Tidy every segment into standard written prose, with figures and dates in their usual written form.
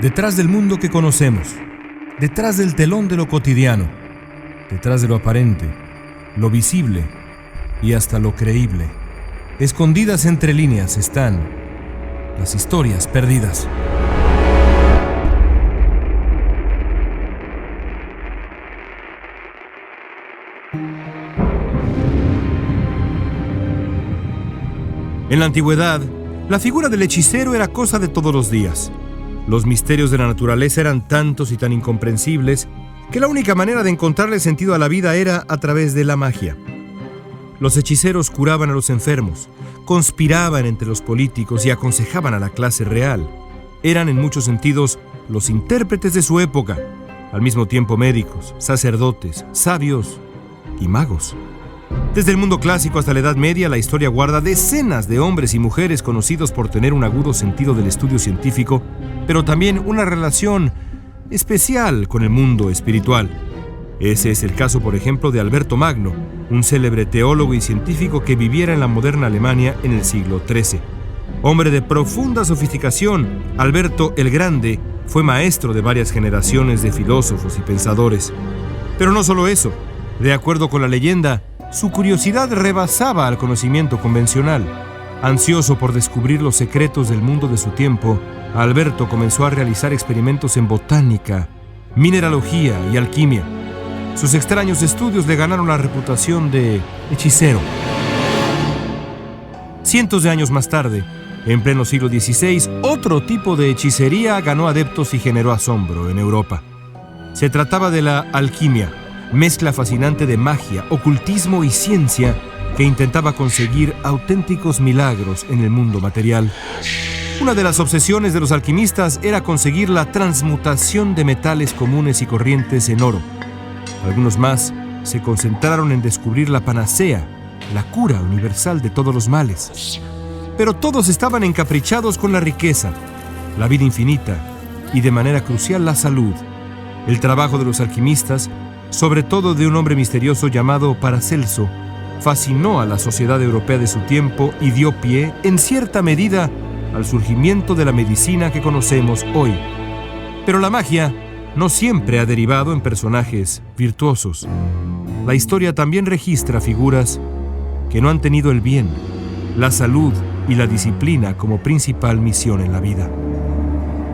Detrás del mundo que conocemos, detrás del telón de lo cotidiano, detrás de lo aparente, lo visible y hasta lo creíble, escondidas entre líneas están las historias perdidas. En la antigüedad, la figura del hechicero era cosa de todos los días. Los misterios de la naturaleza eran tantos y tan incomprensibles que la única manera de encontrarle sentido a la vida era a través de la magia. Los hechiceros curaban a los enfermos, conspiraban entre los políticos y aconsejaban a la clase real. Eran en muchos sentidos los intérpretes de su época, al mismo tiempo médicos, sacerdotes, sabios y magos. Desde el mundo clásico hasta la Edad Media, la historia guarda decenas de hombres y mujeres conocidos por tener un agudo sentido del estudio científico, pero también una relación especial con el mundo espiritual. Ese es el caso, por ejemplo, de Alberto Magno, un célebre teólogo y científico que viviera en la moderna Alemania en el siglo XIII. Hombre de profunda sofisticación, Alberto el Grande fue maestro de varias generaciones de filósofos y pensadores. Pero no solo eso. De acuerdo con la leyenda, su curiosidad rebasaba al conocimiento convencional. Ansioso por descubrir los secretos del mundo de su tiempo, Alberto comenzó a realizar experimentos en botánica, mineralogía y alquimia. Sus extraños estudios le ganaron la reputación de hechicero. Cientos de años más tarde, en pleno siglo XVI, otro tipo de hechicería ganó adeptos y generó asombro en Europa. Se trataba de la alquimia, mezcla fascinante de magia, ocultismo y ciencia que intentaba conseguir auténticos milagros en el mundo material. Una de las obsesiones de los alquimistas era conseguir la transmutación de metales comunes y corrientes en oro. Algunos más se concentraron en descubrir la panacea, la cura universal de todos los males. Pero todos estaban encaprichados con la riqueza, la vida infinita y, de manera crucial, la salud. El trabajo de los alquimistas, sobre todo de un hombre misterioso llamado Paracelso, fascinó a la sociedad europea de su tiempo y dio pie, en cierta medida, al surgimiento de la medicina que conocemos hoy. Pero la magia no siempre ha derivado en personajes virtuosos. La historia también registra figuras que no han tenido el bien, la salud y la disciplina como principal misión en la vida.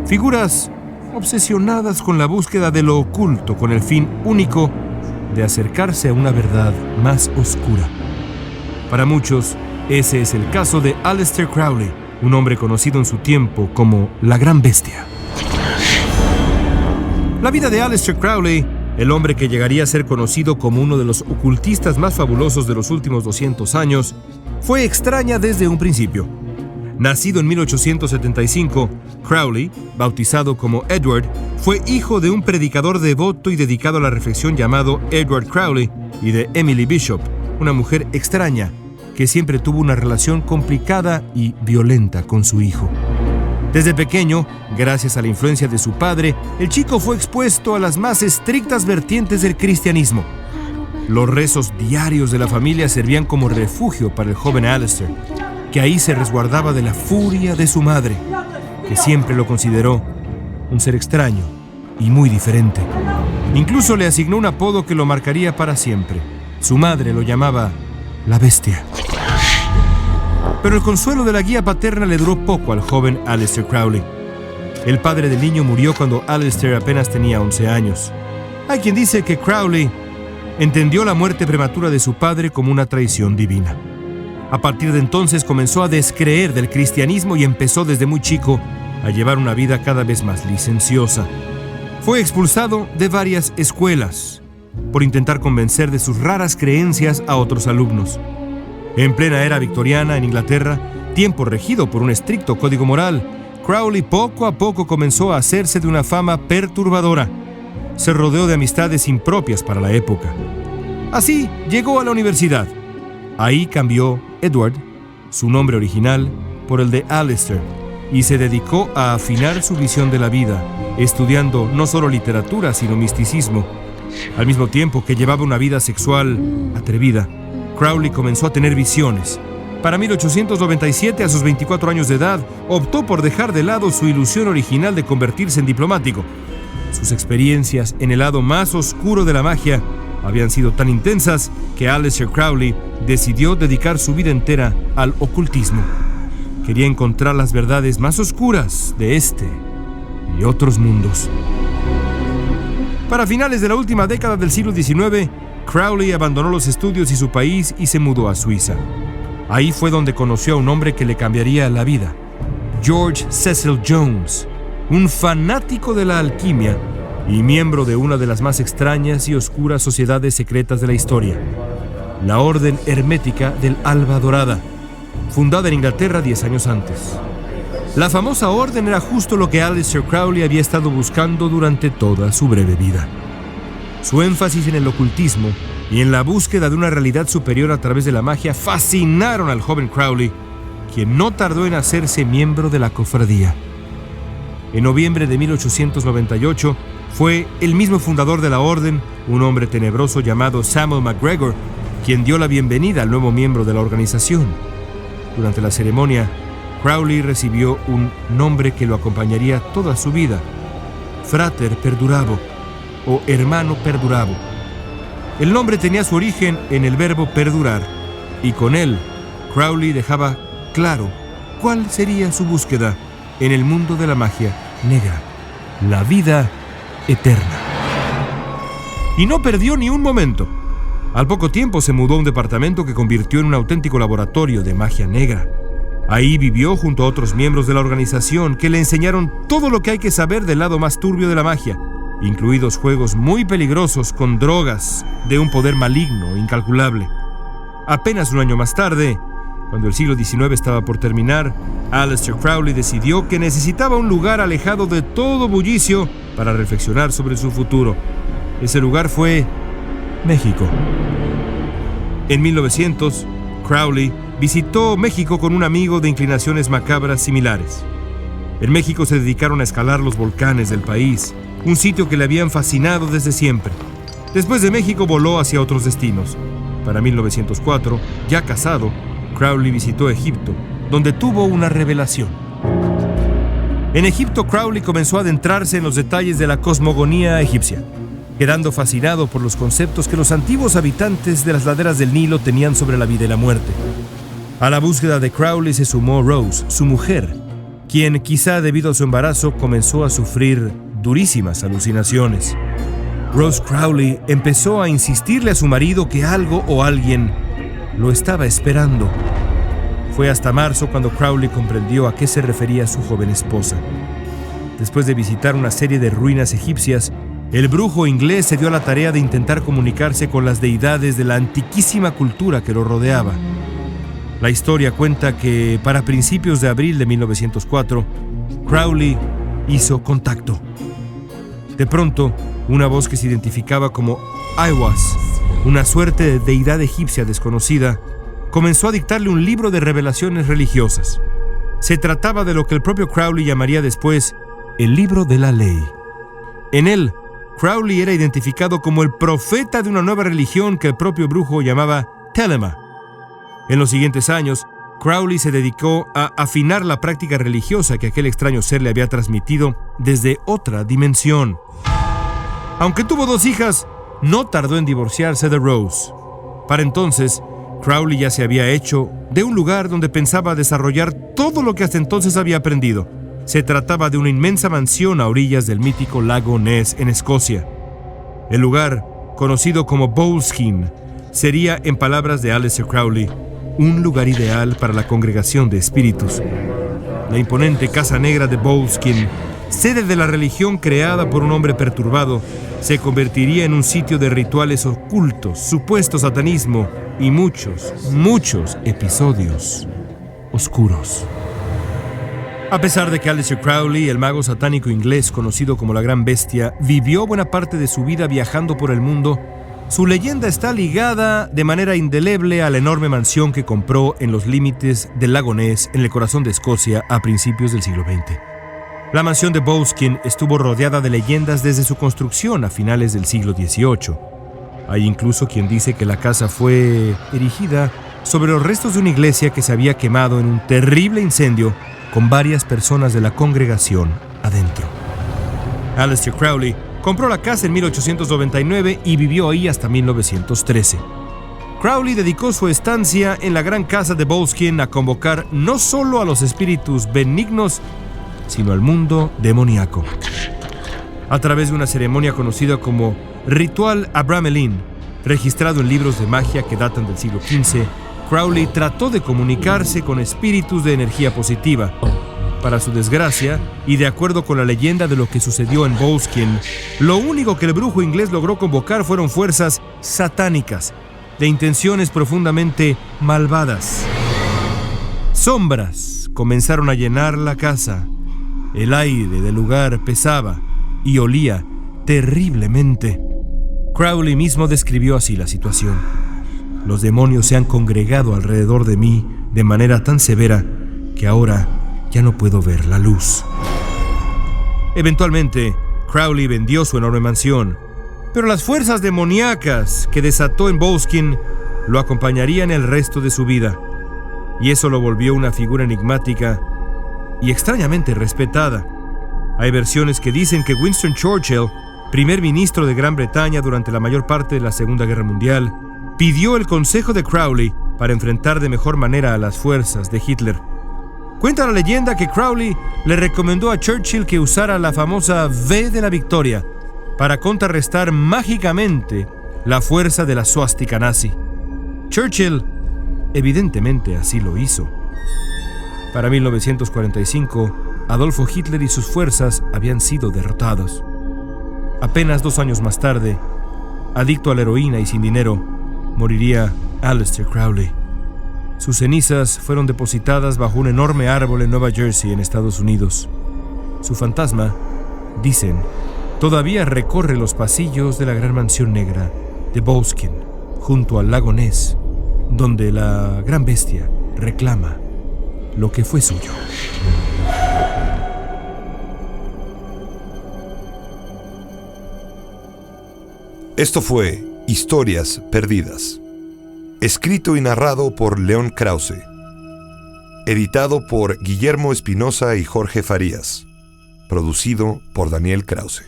Figuras obsesionadas con la búsqueda de lo oculto con el fin único de acercarse a una verdad más oscura. Para muchos, ese es el caso de Aleister Crowley, un hombre conocido en su tiempo como la Gran Bestia. La vida de Aleister Crowley, el hombre que llegaría a ser conocido como uno de los ocultistas más fabulosos de los últimos 200 años, fue extraña desde un principio. Nacido en 1875, Crowley, bautizado como Edward, fue hijo de un predicador devoto y dedicado a la reflexión llamado Edward Crowley y de Emily Bishop, una mujer extraña que siempre tuvo una relación complicada y violenta con su hijo. Desde pequeño, gracias a la influencia de su padre, el chico fue expuesto a las más estrictas vertientes del cristianismo. Los rezos diarios de la familia servían como refugio para el joven Aleister, que ahí se resguardaba de la furia de su madre, que siempre lo consideró un ser extraño y muy diferente. Incluso le asignó un apodo que lo marcaría para siempre. Su madre lo llamaba la Bestia. Pero el consuelo de la guía paterna le duró poco al joven Aleister Crowley. El padre del niño murió cuando Aleister apenas tenía 11 años. Hay quien dice que Crowley entendió la muerte prematura de su padre como una traición divina. A partir de entonces comenzó a descreer del cristianismo y empezó desde muy chico a llevar una vida cada vez más licenciosa. Fue expulsado de varias escuelas por intentar convencer de sus raras creencias a otros alumnos. En plena era victoriana en Inglaterra, tiempo regido por un estricto código moral, Crowley poco a poco comenzó a hacerse de una fama perturbadora. Se rodeó de amistades impropias para la época. Así llegó a la universidad. Ahí cambió Edward, su nombre original, por el de Aleister, y se dedicó a afinar su visión de la vida, estudiando no solo literatura, sino misticismo. Al mismo tiempo que llevaba una vida sexual atrevida, Crowley comenzó a tener visiones. Para 1897, a sus 24 años de edad, optó por dejar de lado su ilusión original de convertirse en diplomático. Sus experiencias en el lado más oscuro de la magia habían sido tan intensas que Aleister Crowley decidió dedicar su vida entera al ocultismo. Quería encontrar las verdades más oscuras de este y otros mundos. Para finales de la última década del siglo XIX, Crowley abandonó los estudios y su país y se mudó a Suiza. Ahí fue donde conoció a un hombre que le cambiaría la vida, George Cecil Jones, un fanático de la alquimia y miembro de una de las más extrañas y oscuras sociedades secretas de la historia, la Orden Hermética del Alba Dorada, fundada en Inglaterra 10 años antes. La famosa orden era justo lo que Aleister Crowley había estado buscando durante toda su breve vida. Su énfasis en el ocultismo y en la búsqueda de una realidad superior a través de la magia fascinaron al joven Crowley, quien no tardó en hacerse miembro de la cofradía. En noviembre de 1898 fue el mismo fundador de la orden, un hombre tenebroso llamado Samuel MacGregor, quien dio la bienvenida al nuevo miembro de la organización. Durante la ceremonia, Crowley recibió un nombre que lo acompañaría toda su vida: Frater Perdurabo, o Hermano Perdurabo. El nombre tenía su origen en el verbo perdurar, y con él, Crowley dejaba claro cuál sería su búsqueda en el mundo de la magia negra: la vida eterna. Y no perdió ni un momento. Al poco tiempo se mudó a un departamento que convirtió en un auténtico laboratorio de magia negra. Ahí vivió junto a otros miembros de la organización que le enseñaron todo lo que hay que saber del lado más turbio de la magia, incluidos juegos muy peligrosos con drogas de un poder maligno incalculable. Apenas un año más tarde, cuando el siglo XIX estaba por terminar, Aleister Crowley decidió que necesitaba un lugar alejado de todo bullicio para reflexionar sobre su futuro. Ese lugar fue México. En 1900, Crowley visitó México con un amigo de inclinaciones macabras similares. En México se dedicaron a escalar los volcanes del país, un sitio que le habían fascinado desde siempre. Después de México voló hacia otros destinos. Para 1904, ya casado, Crowley visitó Egipto, donde tuvo una revelación. En Egipto, Crowley comenzó a adentrarse en los detalles de la cosmogonía egipcia, quedando fascinado por los conceptos que los antiguos habitantes de las laderas del Nilo tenían sobre la vida y la muerte. A la búsqueda de Crowley se sumó Rose, su mujer, quien, quizá debido a su embarazo, comenzó a sufrir durísimas alucinaciones. Rose Crowley empezó a insistirle a su marido que algo o alguien lo estaba esperando. Fue hasta marzo cuando Crowley comprendió a qué se refería su joven esposa. Después de visitar una serie de ruinas egipcias, el brujo inglés se dio a la tarea de intentar comunicarse con las deidades de la antiquísima cultura que lo rodeaba. La historia cuenta que, para principios de abril de 1904, Crowley hizo contacto. De pronto, una voz que se identificaba como Aiwass, una suerte de deidad egipcia desconocida, comenzó a dictarle un libro de revelaciones religiosas. Se trataba de lo que el propio Crowley llamaría después el libro de la ley. En él, Crowley era identificado como el profeta de una nueva religión que el propio brujo llamaba Telema. En los siguientes años, Crowley se dedicó a afinar la práctica religiosa que aquel extraño ser le había transmitido desde otra dimensión. Aunque tuvo 2 hijas, no tardó en divorciarse de Rose. Para entonces, Crowley ya se había hecho de un lugar donde pensaba desarrollar todo lo que hasta entonces había aprendido. Se trataba de una inmensa mansión a orillas del mítico lago Ness en Escocia. El lugar, conocido como Boleskine, sería, en palabras de Aleister Crowley, un lugar ideal para la congregación de espíritus. La imponente Casa Negra de Boleskine, sede de la religión creada por un hombre perturbado, se convertiría en un sitio de rituales ocultos, supuesto satanismo y muchos episodios oscuros. A pesar de que Aleister Crowley, el mago satánico inglés conocido como la Gran Bestia, vivió buena parte de su vida viajando por el mundo, su leyenda está ligada de manera indeleble a la enorme mansión que compró en los límites del lago Ness, en el corazón de Escocia, a principios del siglo XX. La mansión de Boleskine estuvo rodeada de leyendas desde su construcción a finales del siglo XVIII. Hay incluso quien dice que la casa fue erigida sobre los restos de una iglesia que se había quemado en un terrible incendio con varias personas de la congregación adentro. Aleister Crowley compró la casa en 1899 y vivió ahí hasta 1913. Crowley dedicó su estancia en la gran casa de Boleskine a convocar no solo a los espíritus benignos, sino al mundo demoníaco. A través de una ceremonia conocida como Ritual Abramelin, registrado en libros de magia que datan del siglo XV, Crowley trató de comunicarse con espíritus de energía positiva. Para su desgracia, y de acuerdo con la leyenda de lo que sucedió en Boleskine, lo único que el brujo inglés logró convocar fueron fuerzas satánicas, de intenciones profundamente malvadas. Sombras comenzaron a llenar la casa. El aire del lugar pesaba y olía terriblemente. Crowley mismo describió así la situación. Los demonios se han congregado alrededor de mí de manera tan severa que ahora ya no puedo ver la luz. Eventualmente, Crowley vendió su enorme mansión, pero las fuerzas demoníacas que desató en Boleskine lo acompañarían el resto de su vida, y eso lo volvió una figura enigmática y extrañamente respetada. Hay versiones que dicen que Winston Churchill, primer ministro de Gran Bretaña durante la mayor parte de la Segunda Guerra Mundial, pidió el consejo de Crowley para enfrentar de mejor manera a las fuerzas de Hitler. Cuenta la leyenda que Crowley le recomendó a Churchill que usara la famosa V de la victoria para contrarrestar mágicamente la fuerza de la suástica nazi. Churchill, evidentemente, así lo hizo. Para 1945, Adolfo Hitler y sus fuerzas habían sido derrotados. Apenas 2 años más tarde, adicto a la heroína y sin dinero, moriría Aleister Crowley. Sus cenizas fueron depositadas bajo un enorme árbol en Nueva Jersey, en Estados Unidos. Su fantasma, dicen, todavía recorre los pasillos de la gran mansión negra de Boleskine, junto al lago Ness, donde la gran bestia reclama lo que fue suyo. Esto fue Historias Perdidas, escrito y narrado por León Krause, editado por Guillermo Espinosa y Jorge Farías, producido por Daniel Krause.